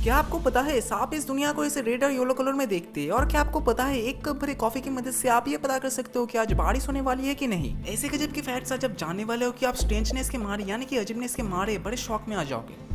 क्या आपको पता है सांप इस दुनिया को इसे रेड और येलो कलर में देखते हैं? और क्या आपको पता है एक कप भरे कॉफी की मदद से आप ये पता कर सकते हो कि आज बारिश होने वाली है कि नहीं? ऐसे गजब के फैक्ट्स आज आप जानने वाले हो कि आप स्ट्रेंजनेस के मारे यानी कि अजबनेस के मारे बड़े शौक में आ जाओगे।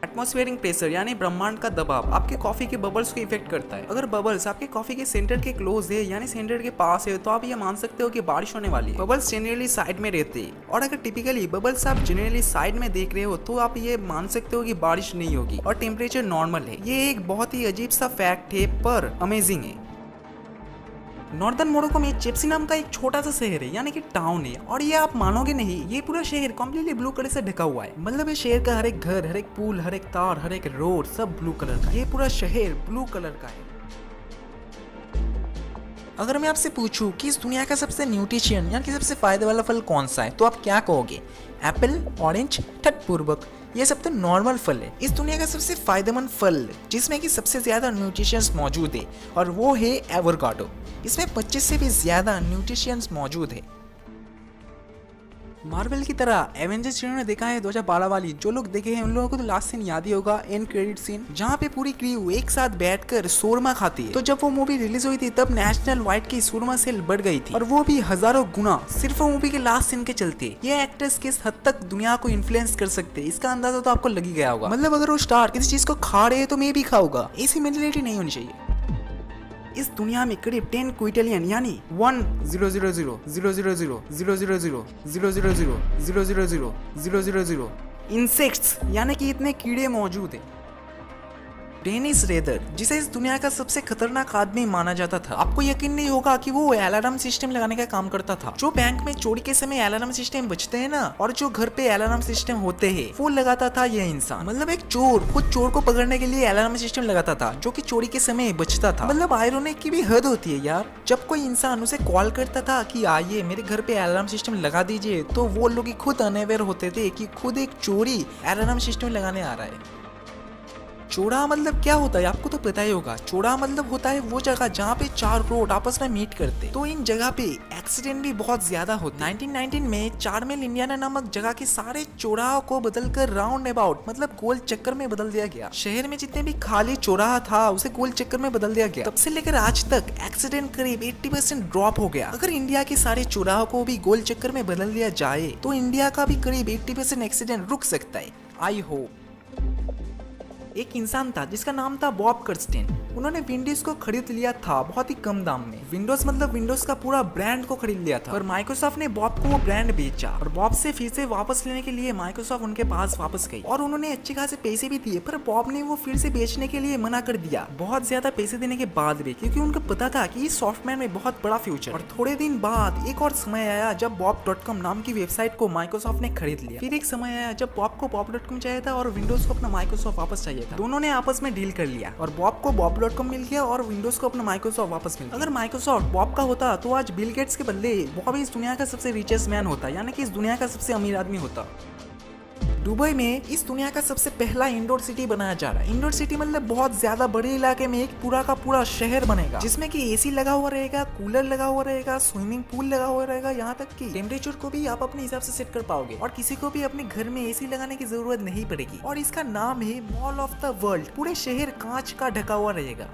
एटमॉस्फेरिक प्रेशर यानी ब्रह्मांड का दबाव आपके कॉफी के बबल्स को इफेक्ट करता है। अगर बबल्स आपके कॉफी के सेंटर के क्लोज है यानी सेंटर के पास है तो आप ये मान सकते हो कि बारिश होने वाली है। बबल्स जनरली साइड में रहते हैं और अगर टिपिकली बबल्स आप जनरली साइड में देख रहे हो तो आप ये मान सकते हो कि बारिश नहीं होगी और टेम्परेचर नॉर्मल है। ये एक बहुत ही अजीब सा फैक्ट है पर अमेजिंग है। नॉर्दर्न मोरक्को में चिप्सी नाम का एक छोटा सा शहर है यानी कि टाउन है और ये आप मानोगे नहीं, ये पूरा शहर कम्प्लीटली ब्लू कलर से ढका हुआ है। मतलब ये शहर का हर एक घर, हर एक पुल, हर एक तार, हर एक रोड सब ब्लू कलर का। ये पूरा शहर ब्लू कलर का है। अगर मैं आपसे पूछूं कि इस दुनिया का सबसे न्यूट्रिशियन यानी कि सबसे फायदे वाला फल कौन सा है तो आप क्या कहोगे? एप्पल, ऑरेंज, ठटपूर्वक ये सब तो नॉर्मल फल है। इस दुनिया का सबसे फायदेमंद फल जिसमें कि सबसे ज्यादा न्यूट्रिशंस मौजूद है और वो है एवोकाडो। इसमें 25 से भी ज्यादा न्यूट्रिशंस मौजूद है। मार्वल की तरह एवेंजर्स जिन्होंने देखा है 2012 वाली, जो लोग देखे हैं उन लोगों को तो लास्ट सीन याद ही होगा, एंड क्रेडिट सीन, जहाँ पे पूरी क्रू एक साथ बैठकर शोरमा खाती है। तो जब वो मूवी रिलीज हुई थी तब नेशनल वाइड की शोरमा सेल बढ़ गई थी और वो भी हजारों गुना सिर्फ वो मूवी के लास्ट सीन के चलते। ये एक्टर्स किस हद तक दुनिया को इन्फ्लुएंस कर सकते हैं इसका अंदाजा तो आपको लग ही गया होगा। मतलब अगर वो स्टार किसी चीज को खा रहे हैं तो मैं भी खाऊंगा, ऐसी मेंटालिटी नहीं होनी चाहिए। इस दुनिया में करीब 10 क्विंटिलियन यानी 1,000,000,000,000,000,000,000,000 इंसेक्ट्स यानी कि इतने कीड़े मौजूद हैं। डेनिस रेदर, जिसे इस दुनिया का सबसे खतरनाक आदमी माना जाता था, आपको यकीन नहीं होगा कि वो अलार्म सिस्टम लगाने का काम करता था। जो बैंक में चोरी के समय अलार्म सिस्टम बजते हैं ना, और जो घर पे अलार्म सिस्टम होते हैं वो लगाता था ये इंसान। मतलब एक चोर खुद चोर को पकड़ने के लिए अलार्म सिस्टम लगाता था जो कि चोरी के समय बजता था। मतलब आयरॉनिक की भी हद होती है यार। जब कोई इंसान उसे कॉल करता था कि आइए मेरे घर पे अलार्म सिस्टम लगा दीजिए तो वो लोग खुद अनअवेयर होते थे कि खुद एक चोरी अलार्म सिस्टम लगाने आ रहा है। चौराहा मतलब क्या होता है आपको तो पता ही होगा। चौराहा मतलब होता है वो जगह जहाँ पे चार रोड आपस में मीट करते। तो इन जगह पे एक्सीडेंट भी बहुत ज्यादा होते। 1919 में 4 मील इंडियाना नामक जगह के सारे चौराहों को बदलकर राउंड अबाउट मतलब गोल चक्कर में बदल दिया गया। शहर में जितने भी खाली चौराहा था उसे गोल चक्कर में बदल दिया गया। तब से लेकर आज तक एक्सीडेंट करीब 80% ड्रॉप हो गया। अगर इंडिया के सारे चौराहों को भी गोल चक्कर में बदल दिया जाए तो इंडिया का भी करीब 80% एक्सीडेंट रुक सकता है। I hope. एक इंसान था जिसका नाम था बॉब कर्स्टेन। उन्होंने विंडोज को खरीद लिया था बहुत ही कम दाम में। विंडोज मतलब विंडोज का पूरा ब्रांड को खरीद लिया था और माइक्रोसॉफ्ट ने बॉब को वो ब्रांड बेचा और बॉब से फिर से वापस लेने के लिए माइक्रोसॉफ्ट उनके पास वापस गई और उन्होंने अच्छे खासे पैसे भी दिए, पर बॉब ने वो फिर से बेचने के लिए मना कर दिया बहुत ज्यादा पैसे देने के बाद भी, क्योंकि उनको पता था कि इस सॉफ्टवेयर में बहुत बड़ा फ्यूचर। और थोड़े दिन बाद एक और समय आया जब bob.com नाम की वेबसाइट को माइक्रोसॉफ्ट ने खरीद लिया। फिर एक समय आया जब बॉब को bob.com चाहिए था और विंडोज को अपना माइक्रोसॉफ्ट वापस चाहिए था। दोनों ने आपस में डील कर लिया और बॉब को bob.com मिल गया और विंडोज को अपना माइक्रोसॉफ्ट वापस मिल गया। अगर माइक्रोसॉफ्ट बॉब का होता तो आज बिल गेट्स के बदले बॉब इस दुनिया का सबसे रिचेस्ट मैन होता, यानी कि इस दुनिया का सबसे अमीर आदमी होता। दुबई में इस दुनिया का सबसे पहला इंडोर सिटी बनाया जा रहा है। इंडोर सिटी मतलब बहुत ज्यादा बड़े इलाके में एक पूरा का पूरा शहर बनेगा जिसमें कि एसी लगा हुआ रहेगा, कूलर लगा हुआ रहेगा, स्विमिंग पूल लगा हुआ रहेगा, यहाँ तक कि टेम्परेचर को भी आप अपने हिसाब से सेट कर पाओगे और किसी को भी अपने घर में एसी लगाने की जरूरत नहीं पड़ेगी। और इसका नाम है मॉल ऑफ द वर्ल्ड। पूरे शहर कांच का ढका हुआ रहेगा।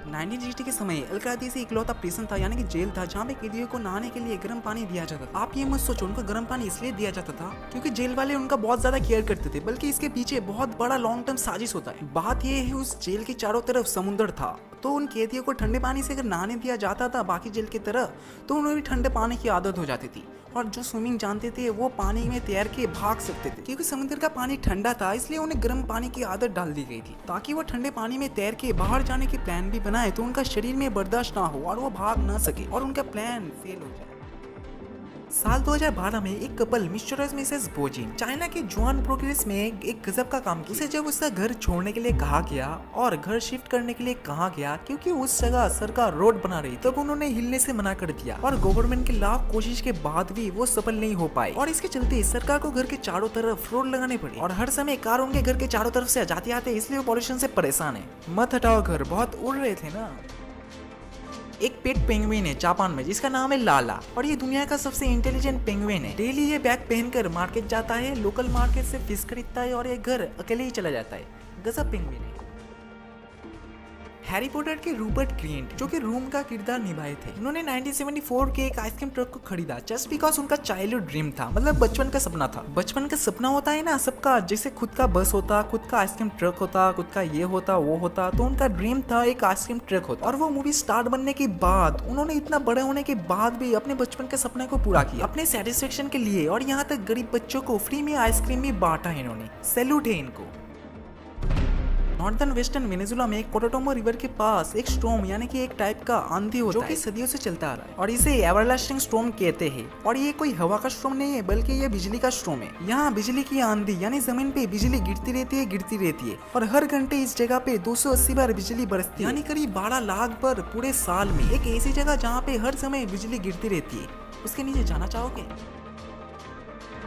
1960 के समय अल-कायदा इकलौता प्रिजन था यानी कि जेल था जहाँ पे कैदियों को नहाने के लिए गर्म पानी दिया जाता था। आप ये मत सोचो उनको गर्म पानी इसलिए दिया जाता था क्योंकि जेल वाले उनका बहुत ज्यादा केयर करते थे, बल्कि इसके पीछे बहुत बड़ा लॉन्ग टर्म साजिश होता है। बात ये है उस जेल के चारों तरफ समुद्र था, तो उन कैदियों को ठंडे पानी से अगर नहाने दिया जाता था बाकी जेल की तरह तो उन्हें भी ठंडे पानी की आदत हो जाती थी। और जो स्विमिंग जानते थे वो पानी में तैर के भाग सकते थे। क्योंकि समुद्र का पानी ठंडा था इसलिए उन्हें गर्म पानी की आदत डाल दी गई थी ताकि वो ठंडे पानी में तैर के बाहर जाने की प्लान भी बनाए तो उनका शरीर में बर्दाश्त ना हो और वो भाग ना सके और उनका प्लान फेल हो जाए। साल 2012 में एक कपल मिस्टर और मिसेस बोजिन चाइना के जुआन प्रोग्रेस में एक गजब का काम किया। उसे जब उसका घर छोड़ने के लिए कहा गया और घर शिफ्ट करने के लिए कहा गया क्योंकि उस जगह सरकार रोड बना रही, तब उन्होंने हिलने से मना कर दिया और गवर्नमेंट की लाख कोशिश के बाद भी वो सफल नहीं हो पाए और इसके चलते सरकार को घर के चारों तरफ रोड लगाने पड़े और हर समय कार उनके घर के चारों तरफ से जाते आते, इसलिए वो पॉल्यूशन से परेशान है। मत हटाओ घर, बहुत उड़ रहे थे ना। एक पेट पेंगुइन है जापान में जिसका नाम है लाला और ये दुनिया का सबसे इंटेलिजेंट पेंगुइन है। डेली ये बैग पहनकर मार्केट जाता है, लोकल मार्केट से फिश खरीदता है और ये घर अकेले ही चला जाता है। गजब पेंगुइन है। हैरी पॉटर के रूपर्ट ग्रिंट जो कि रूम का किरदार निभाए थे, उन्होंने 1974 के एक आइसक्रीम ट्रक को खरीदा जस्ट बिकॉज उनका चाइल्डहुड ड्रीम था, मतलब बचपन का सपना था। बचपन का सपना होता है ना सबका, जैसे खुद का बस होता, खुद का आइसक्रीम ट्रक होता, खुद का ये होता वो होता, तो उनका ड्रीम था एक आइसक्रीम ट्रक होता। और वो मूवी स्टार बनने के बाद उन्होंने इतना बड़े होने के बाद भी अपने बचपन के सपने को पूरा किया अपने सेटिस्फेक्शन के लिए, और यहाँ तक गरीब बच्चों को फ्री में आइसक्रीम भी बांटा है इन्होंने। सैल्यूट है इनको। नॉर्दर्न वेस्टर्न वेनेजुला में कोटाटोमो रिवर के पास एक स्टॉर्म यानी कि एक टाइप का आंधी होता है जो कि सदियों से चलता आ रहा है और इसे एवरलास्टिंग स्टॉर्म कहते हैं। और ये कोई हवा का स्टॉर्म नहीं है बल्कि ये बिजली का स्टॉर्म है। यहाँ बिजली की आंधी यानी जमीन पे बिजली गिरती रहती है और हर घंटे इस जगह पे 280 बार बिजली बरसती है, यानी करीब 12 लाख बार पूरे साल में। एक ऐसी जगह जहाँ पे हर समय बिजली गिरती रहती है, उसके नीचे जाना चाहोगे?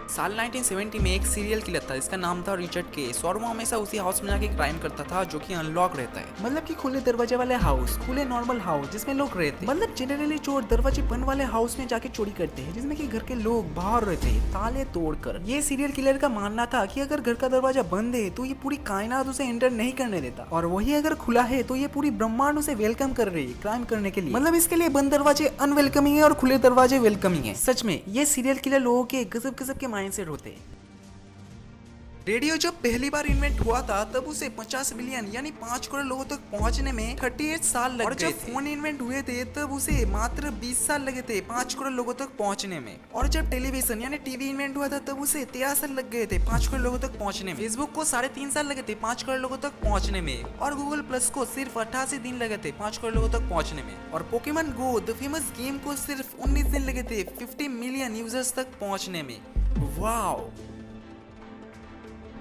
साल 1970 में एक सीरियल किलर था जिसका नाम था रिचर्ड केस और वो हमेशा उसी हाउस में जाके क्राइम करता था जो कि अनलॉक रहता है, मतलब कि खुले दरवाजे वाले हाउस, खुले नॉर्मल हाउस जिसमें लोग रहते हैं। मतलब जनरली चोर दरवाजे बंद वाले हाउस में जाके चोरी करते हैं जिसमें कि घर के लोग बाहर रहते हैं ताले तोड़कर। ये सीरियल किलर का मानना था कि अगर घर का दरवाजा बंद है तो ये पूरी कायनात उसे एंटर नहीं करने देता, और वही अगर खुला है तो ये पूरी ब्रह्मांड उसे वेलकम कर रही है क्राइम करने के लिए। मतलब इसके लिए बंद दरवाजे अनवेलकमिंग है और खुले दरवाजे वेलकमिंग है। सच में ये सीरियल किलर लोगों के गजब गजब के माइंडसेट होते हैं। रेडियो जब पहली बार इन्वेंट हुआ था तब उसे 50 बिलियन यानी 5 करोड़ लोगों तक पहुंचने में 38 साल लग गए थे। और जब फोन इन्वेंट हुए थे तब उसे मात्र 20 साल लगे थे 5 करोड़ लोगों तक पहुंचने में। और जब टेलीविजन यानी टीवी इन्वेंट हुआ था तब उसे 13 साल लग गए थे 5 करोड़ लोगों तक पहुंचने में। फेसबुक को 3.5 साल लगे थे 5 करोड़ लोगों तक पहुंचने में। और गूगल प्लस को सिर्फ 88 दिन लगे थे 5 करोड़ लोगों तक पहुंचने में। और Pokemon go the famous game को सिर्फ 19 दिन लगे थे 50 मिलियन यूजर्स तक पहुंचने में। वाओ।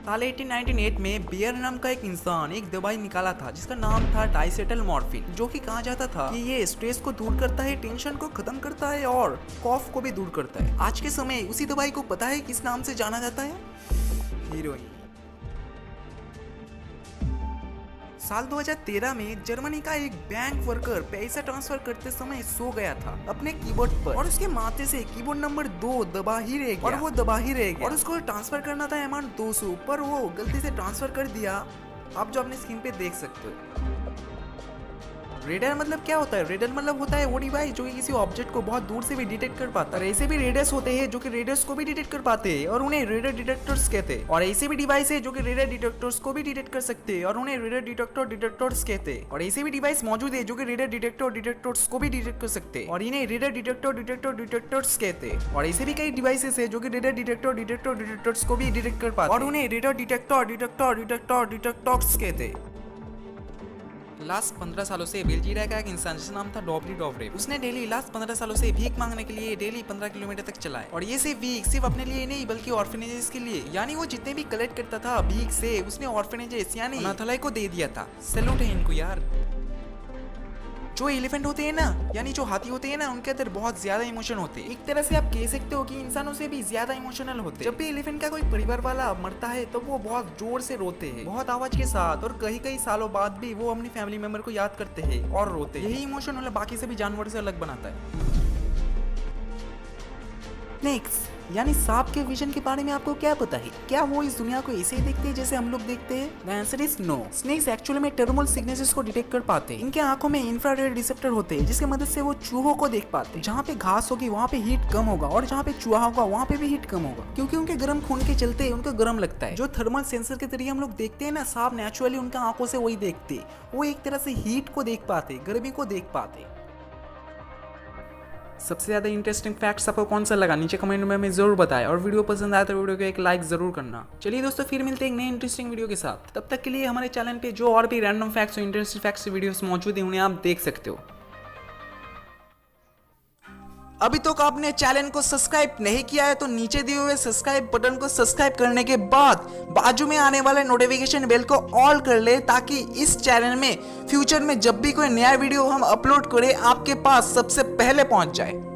साल 1898 में बियर नाम का एक इंसान एक दवाई निकाला था जिसका नाम था डाइसेटल मॉर्फिन, जो कि कहा जाता था कि ये स्ट्रेस को दूर करता है, टेंशन को खत्म करता है और कॉफ को भी दूर करता है। आज के समय उसी दवाई को पता है किस नाम से जाना जाता है? हीरोइन। साल 2013 में जर्मनी का एक बैंक वर्कर पैसा ट्रांसफर करते समय सो गया था अपने कीबोर्ड पर और उसके माथे से कीबोर्ड नंबर 2 दबा ही रह गया और वो दबा ही रह गया और उसको ट्रांसफर करना था अमाउंट 200 पर वो गलती से ट्रांसफर कर दिया। आप जो अपने स्क्रीन पे देख सकते हो। रेडर मतलब क्या होता है? रेडर मतलब होता है वो डिवाइस जो कि किसी ऑब्जेक्ट को बहुत दूर से भी डिटेक्ट कर पाता है। ऐसे भी रेडर्स होते हैं जो कि रेडर्स को भी डिटेक्ट कर पाते हैं और उन्हें रेडर डिटेक्टर्स कहते हैं। और ऐसे भी डिवाइस है जो कि रेडर डिटेक्टर्स को भी डिटेक्ट कर सकते हैं और उन्हें रेडर डिटेक्टर्स कहते हैं। और ऐसे भी डिवाइस मौजूद है जो कि रेडर डिटेक्टर्स को भी डिटेक्ट कर सकते हैं और इन्हें रेडर डिटेक्टर्स कहते हैं। और ऐसे भी कई डिवाइसेस है जो कि रेडर डिटेक्टर्स को भी डिटेक्ट कर पाते हैं और उन्हें रेडर डिटेक्टर्स कहते हैं। लास्ट 15 सालों से बेल्जियम का एक इंसान जिसका नाम था डॉबली डॉवरे, उसने डेली लास्ट 15 सालों से भीख मांगने के लिए डेली 15 किलोमीटर तक चला है। और ये सिर्फ अपने लिए नहीं बल्कि ऑर्फनेजेस के लिए, यानी वो जितने भी कलेक्ट करता था भीख से उसने ऑर्फनेजेस यानी अनाथालय को दे दिया था। सैल्यूट है इनको यार। जो एलिफेंट होते हैं ना यानी जो हाथी होते हैं ना उनके अंदर बहुत ज्यादा इमोशन होते हैं। एक तरह से आप कह सकते हो कि इंसानों से भी ज्यादा इमोशनल होते हैं। जब भी एलिफेंट का कोई परिवार वाला मरता है तो वो बहुत जोर से रोते हैं, बहुत आवाज के साथ, और कई सालों बाद भी वो अपनी फैमिली मेंबर को याद करते हैं और रोते हैं। यही इमोशन मतलब बाकी सभी जानवर से अलग बनाता है। नेक्स्ट यानी सांप के विजन के बारे में आपको क्या पता है? क्या वो इस दुनिया को ऐसे ही देखते हैं जैसे हम लोग देखते हैं? The answer is no. Snakes actually में टर्मल सिग्नेचर्स को डिटेक्ट कर पाते हैं। इनके आंखों में इंफ्रारेड रिसेप्टर होते हैं जिसकी मदद से वो चूहों को देख पाते हैं। जहाँ पे घास होगी वहाँ पे हीट कम होगा और जहाँ पे चूहा होगा वहाँ पे भी हीट कम होगा, क्योंकि उनके गर्म खून के चलते उनको गर्म लगता है। जो थर्मल सेंसर के जरिए हम लोग देखते हैं ना, सांप नेचुरली उनका आंखों से वही देखते, वो एक तरह से हीट को देख पाते, गर्मी को देख पाते। सबसे ज्यादा इंटरेस्टिंग फैक्ट्स आपको कौन सा लगा नीचे कमेंट में हमें जरूर बताएं, और वीडियो पसंद आया तो वीडियो को एक लाइक जरूर करना। चलिए दोस्तों फिर मिलते हैं एक नए इंटरेस्टिंग वीडियो के साथ। तब तक के लिए हमारे चैनल पे जो और भी रैंडम फैक्ट्स और इंटरेस्टिंग फैक्ट्स वीडियोस मौजूद हैं उन्हें आप देख सकते हो। अभी तक आपने चैनल को सब्सक्राइब नहीं किया है तो नीचे दिए हुए सब्सक्राइब बटन को सब्सक्राइब करने के बाद बाजू में आने वाले नोटिफिकेशन बेल को ऑल कर ले, ताकि इस चैनल में फ्यूचर में जब भी कोई नया वीडियो हम अपलोड करें आपके पास सबसे पहले पहुंच जाए।